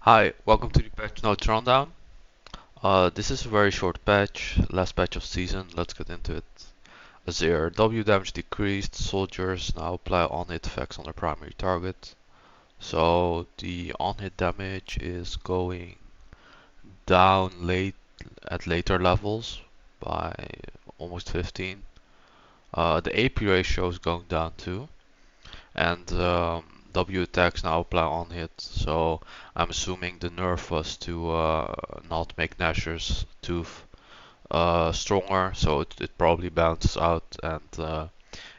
Hi, welcome to the patch notes rundown. This is a very short patch, last patch of season. Let's get into it. Azir, W damage decreased. Soldiers now apply on-hit effects on their primary target. So the on-hit damage is going down late at later levels by almost 15. The AP ratio is going down too, and W attacks now apply on hit. So I'm assuming the nerf was to not make Nashor's tooth stronger, so it probably bounces out, and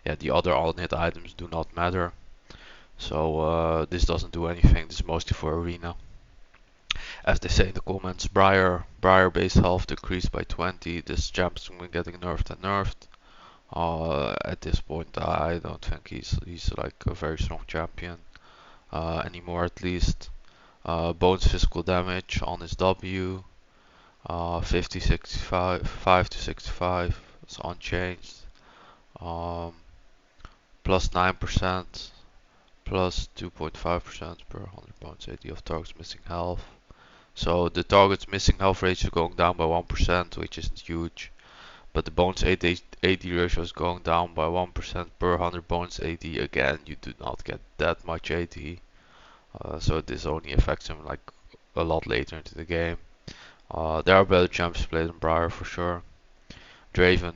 yeah, the other on hit items do not matter. So this doesn't do anything. This is mostly for arena. As they say in the comments, Briar base health decreased by 20. This champ's been getting nerfed and nerfed. At this point, I don't think he's like a very strong champion anymore, at least. Bones physical damage on his W, 50, 65, 5 to 65 is unchanged. Um, plus 9%, plus 2.5% per 100 bones AD of targets missing health. So the target's missing health ratio is going down by 1%, which isn't huge. But the bones AD ratio is going down by 1% per 100 bones AD. Again, you do not get that much AD. So this only affects him like a lot later into the game. There are better champs to play than Briar for sure. Draven,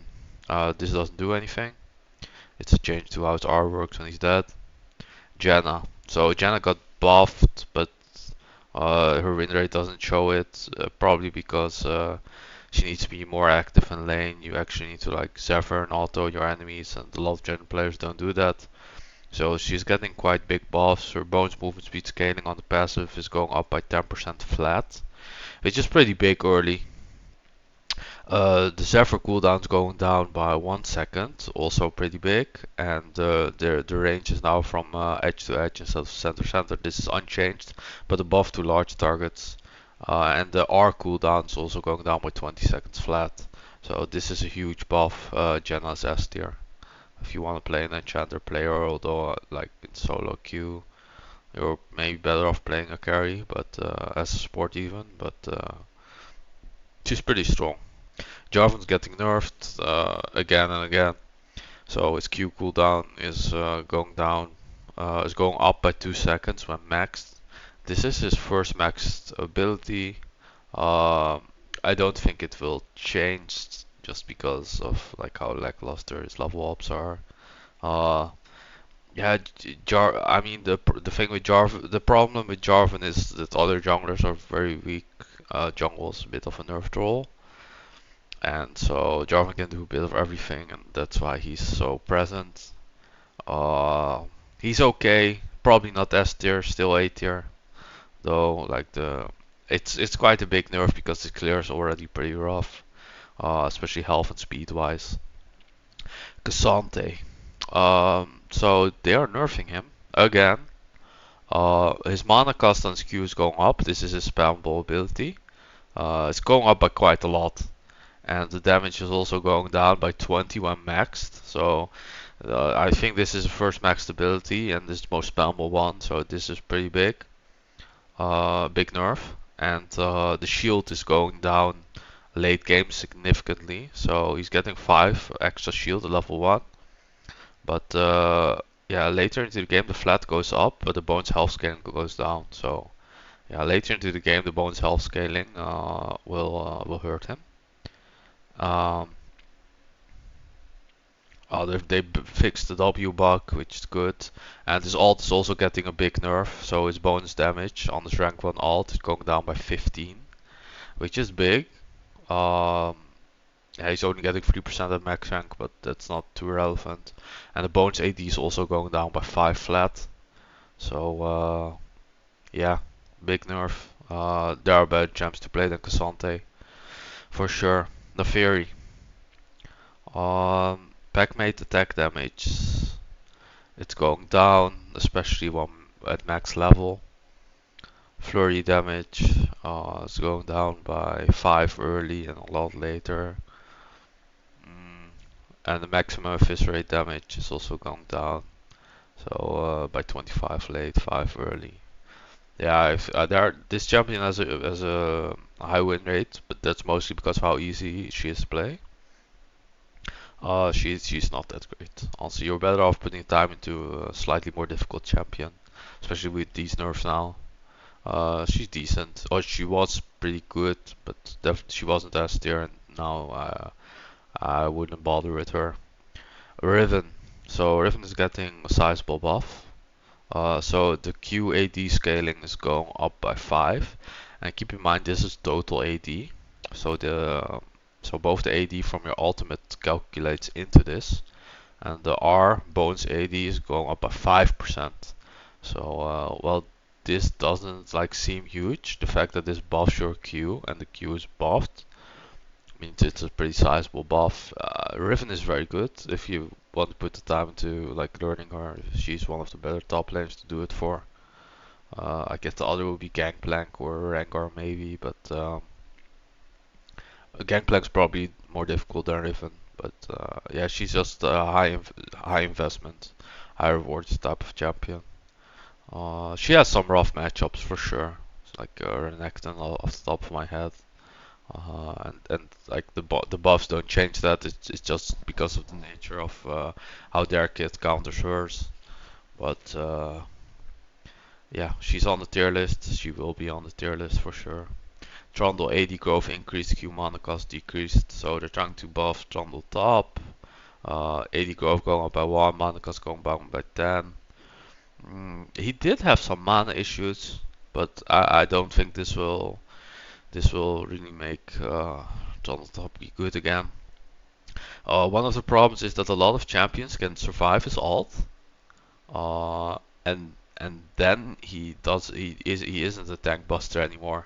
this doesn't do anything. It's a change to how his R works when he's dead. Janna, so Janna got buffed, but her win rate doesn't show it. Probably because she needs to be more active in lane. You actually need to like Zephyr and auto your enemies, and a lot of Janna players don't do that. So she's getting quite big buffs. Her bones movement speed scaling on the passive is going up by 10% flat, which is pretty big early. The Zephyr cooldown's going down by 1 second, also pretty big, and the range is now from edge to edge instead of center center. This is unchanged, but above to large targets. And the R cooldown is also going down by 20 seconds flat. So this is a huge buff. Janna's S tier. If you want to play an enchanter player, although like in solo queue, you're maybe better off playing a carry, but as a support even. But she's pretty strong. Jarvan's getting nerfed again and again, so his Q cooldown is going down, is going up by 2 seconds when maxed. This is his first maxed ability. Uh, I don't think it will change just because of like how lackluster his level ups are. Uh, yeah, I mean the thing with Jarvan, the problem with Jarvan is that other junglers are very weak. Jungle's a bit of a nerf troll. And so Jarvan can do a bit of everything, and that's why he's so present. Uh, he's okay, probably not S tier, still A tier, though. Like it's quite a big nerf because the clear is already pretty rough, especially health and speed wise. Cassante, so they are nerfing him again. His mana cost on Q is going up. This is his spammable ability. It's going up by quite a lot. And the damage is also going down by 20 when maxed. So I think this is the first maxed ability and this is the most spammable one. So this is pretty big, big nerf. And the shield is going down late game significantly. So he's getting 5 extra shield at level 1. But yeah, later into the game the flat goes up, but the bones health scaling goes down. So yeah, later into the game the bones health scaling will hurt him. Um, they fixed the W bug, which is good. And his ult is also getting a big nerf, so his bonus damage on his rank 1 ult is going down by 15, which is big. Um, yeah, he's only getting 3% at max rank, but that's not too relevant. And the bonus AD is also going down by 5 flat. So, yeah, big nerf. There are better champs to play than Cassante, for sure. Naafiri. Packmate attack damage. It's going down, especially when at max level. Flurry damage is going down by 5 early and a lot later. Mm, and the maximum eviscerate damage is also going down. So by 25 late, 5 early. Yeah, if, this champion has a high win rate, but that's mostly because of how easy she is to play. She's not that great. Also, you're better off putting time into a slightly more difficult champion, especially with these nerfs now. She's decent, or she was pretty good, but she wasn't as tier, and now I wouldn't bother with her. Riven. So Riven is getting a sizable buff. So the QAD scaling is going up by 5, and keep in mind this is total AD. So both the AD from your ultimate calculates into this, and the R bonus AD is going up by 5%. So well, this doesn't like seem huge. The fact that this buffs your Q and the Q is buffed means it's a pretty sizable buff. Riven is very good if you want to put the time into like learning her. She's one of the better top lanes to do it for. I guess the other would be Gangplank or Rengar maybe, but Gangplank's probably more difficult than Riven. But yeah, she's just a high investment, high rewards type of champion. She has some rough matchups for sure. It's like Renekton off the top of my head. And like the buffs don't change that. It's just because of the nature of how their kit counters hers. But yeah, she's on the tier list. She will be on the tier list for sure. Trundle AD growth increased, Q mana cost decreased, so they're trying to buff Trundle top. AD growth going up by 1, mana cost going down by 10. He did have some mana issues, but I don't think this will really make Trundle top be good again. One of the problems is that a lot of champions can survive his ult, and then he isn't a tank buster anymore.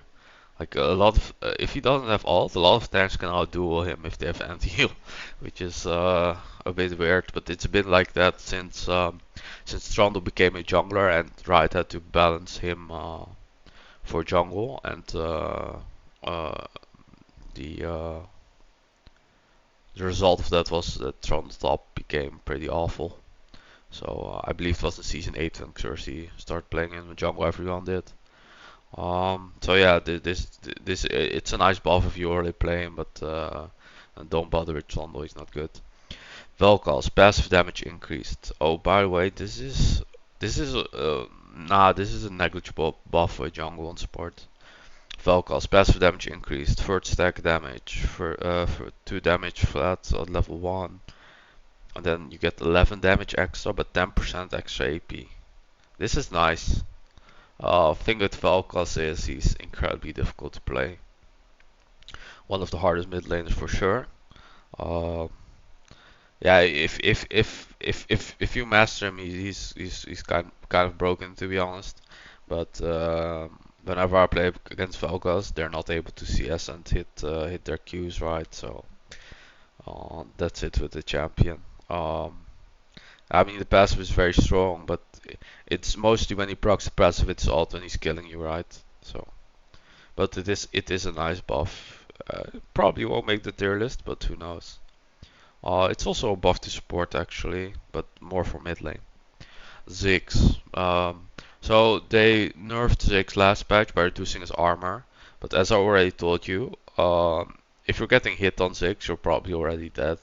Like a lot of if he doesn't have ult, a lot of tanks can outduel him if they have anti-heal, which is a bit weird. But it's been like that since Trundle became a jungler and Riot had to balance him for jungle, and uh, the uh, the result of that was that Trundle top became pretty awful. So I believe it was in season 8 when Xerxes started playing in the jungle. Everyone did. So yeah, this it's a nice buff if you're already playing, but and don't bother with Trundle, he's not good. Vel'Koz passive damage increased. Oh, by the way, this is a negligible buff for jungle on support. Vel'Koz passive damage increased, third stack damage for 2 damage flat at level 1, and then you get 11 damage extra, but 10% extra AP. This is nice. Thing with Vel'Koz is he's incredibly difficult to play. One of the hardest mid laners for sure. Uh, yeah, if you master him, he's kind of broken to be honest. But whenever I play against Vel'Koz, they're not able to CS and hit their Qs right. So that's it with the champion. I mean the passive is very strong, but it's mostly when he procs the passive, it's ult when he's killing you, right? So, but it is a nice buff. Probably won't make the tier list, but who knows? It's also a buff to support actually, but more for mid lane. Ziggs. So they nerfed Ziggs last patch by reducing his armor, but as I already told you, if you're getting hit on Ziggs, you're probably already dead.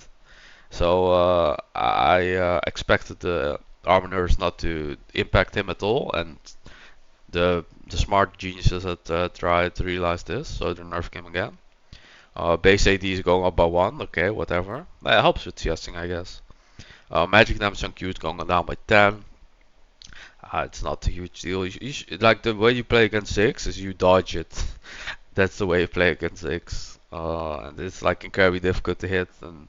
So I expected the armor nerfs not to impact him at all, and the smart geniuses at Riot realized this, so they nerfed him again. Base AD is going up by 1, okay, whatever. That helps with CSing, I guess. Magic damage on Q is going down by 10. It's not a huge deal. Like the way you play against Ziggs is you dodge it. That's the way you play against Ziggs. And it's like incredibly difficult to hit, and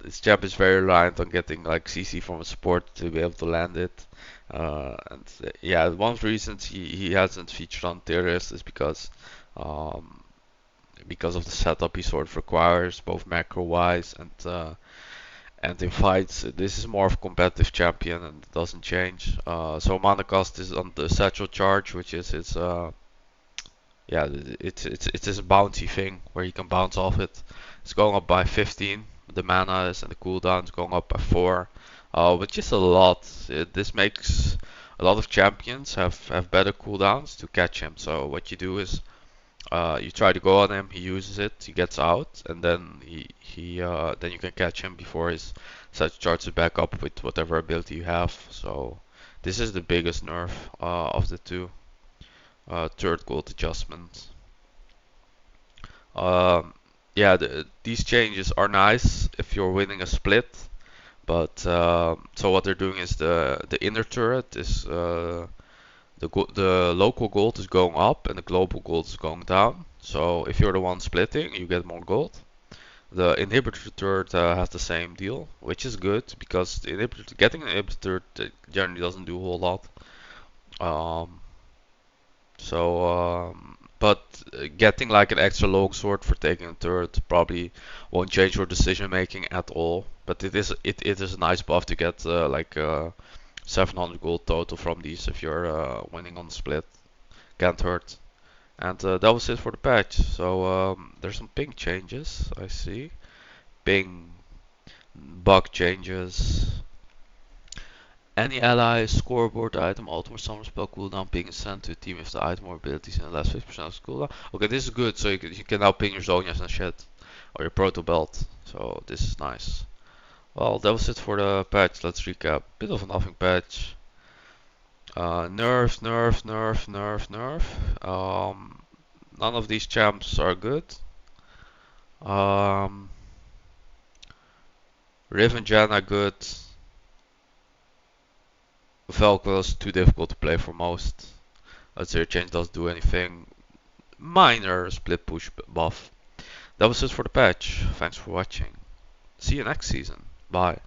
this champ is very reliant on getting like CC from a support to be able to land it. And yeah, one of the reasons he hasn't featured on tier list is um, because of the setup he sort of requires, both macro wise and in fights. This is more of a competitive champion and it doesn't change. So mana cost is on the satchel charge, which is its yeah, it's this bouncy thing where you can bounce off it. It's going up by 15. The mana is and the cooldown is going up by 4, which is a lot. This makes a lot of champions have better cooldowns to catch him. So what you do is you try to go on him, he uses it, he gets out, and then then you can catch him before his set charges back up with whatever ability you have. So this is the biggest nerf of the two. Third gold adjustment. Um, yeah, these changes are nice if you're winning a split, but so what they're doing is the inner turret is the local gold is going up and the global gold is going down. So if you're the one splitting, you get more gold. The inhibitor turret has the same deal, which is good because the inhibitor, getting an inhibitor generally doesn't do a whole lot. Um, but getting like an extra long sword for taking a turret probably won't change your decision making at all. But it is a nice buff to get 700 gold total from these if you're winning on the split. Can't hurt. And that was it for the patch. So there's some ping changes I see. Ping, bug changes. Any ally scoreboard item, ultimate summon spell cooldown ping is sent to a team if the item or abilities in the last 50% of cooldown. Okay, this is good, so you can now ping your Zonias and shit. Or your Proto Belt. So this is nice. Well, that was it for the patch. Let's recap. Bit of a nothing patch. Nerf, nerf, nerf, nerf, nerf. None of these champs are good. Um, Riv and Jan are good. Velcro is too difficult to play for most. Zero change doesn't do anything. Minor split push buff. That was it for the patch. Thanks for watching. See you next season. Bye.